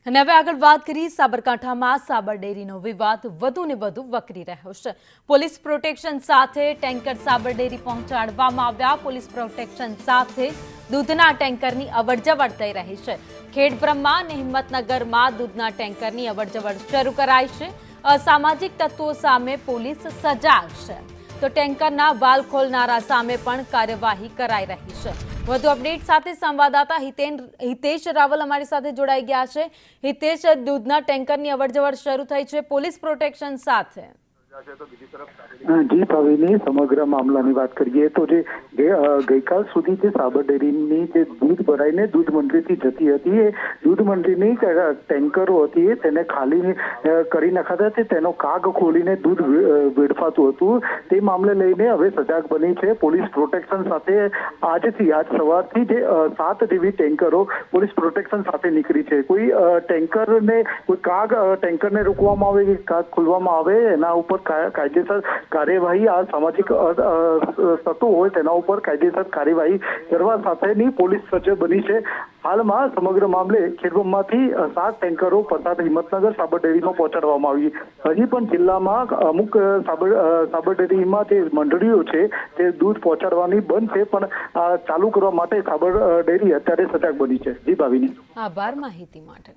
અને હવે આગળ વાત કરી સાબરકાંઠામાં સાબર ડેરીનો વિવાદ વધુ ને વધુ વકરી રહ્યો છે। પોલીસ પ્રોટેક્શન સાથે ટેન્કર સાબર ડેરી પહોંચાડવામાં આવ્યા। પોલીસ પ્રોટેક્શન સાથે દૂધના ટેન્કરની અવરજવર થઈ રહી છે। ખેડબ્રહ્મા અને હિંમતનગરમાં દૂધના ટેન્કરની અવરજવર શરૂ કરાઈ છે। અસામાજિક તત્વો સામે પોલીસ સજાગ છે, તો ટેન્કરના વાલ ખોલનારા સામે પણ કાર્યવાહી કરાઈ રહી છે। વધુ અપડેટ સાથે સંવાદદાતા હિતેશ રાવલ અમારી સાથે જોડાઈ ગયા છે। હિતેશ, દૂધના ટેન્કરની અવરજવર શરૂ થઈ છે પોલીસ પ્રોટેક્શન સાથે। જી ભાવિની, સમગ્ર મામલાની વાત કરીએ તો જે ગઈકાલ સુધી જે સાબર ડેરીની જે દૂધ ભરાઈને દૂધ મંડળીથી જતી હતી, એ દૂધ મંડળીની ટેન્કરો હતી તેને ખાલી કરી નાખાતા હતી, તેનો કાગ ખોલીને દૂધ વેડફાતું હતું। તે મામલે લઈને હવે સજાગ બની છે પોલીસ પ્રોટેક્શન સાથે। આજ સવારથી જે 7 જેવી ટેન્કરો પોલીસ પ્રોટેક્શન સાથે નીકળી છે। કોઈ ટેન્કરને રોકવામાં આવે, કાગ ખોલવામાં આવે, એના ઉપર કાયદેસર કાર્યવાહી, આ સામાજિક તત્વો હોય તેના ઉપર કાયદેસર કાર્યવાહી કરવા સાથેની પોલીસ સજ્જ બની છે। હાલમાં સમગ્ર મામલે ખેડબ્રહ્માથી 7 ટેન્કરો પસાર હિંમતનગર સાબર ડેરીમાં પહોંચાડવામાં આવી। હજી પણ જિલ્લામાં અમુક સાબર ડેરીમાં જે મંડળીઓ છે તે દૂધ પહોંચાડવાની બંધ છે, પણ ચાલુ કરવા માટે સાબર ડેરી અત્યારે સજાગ બની છે। જી ભાવિની, આભાર માહિતી માટે।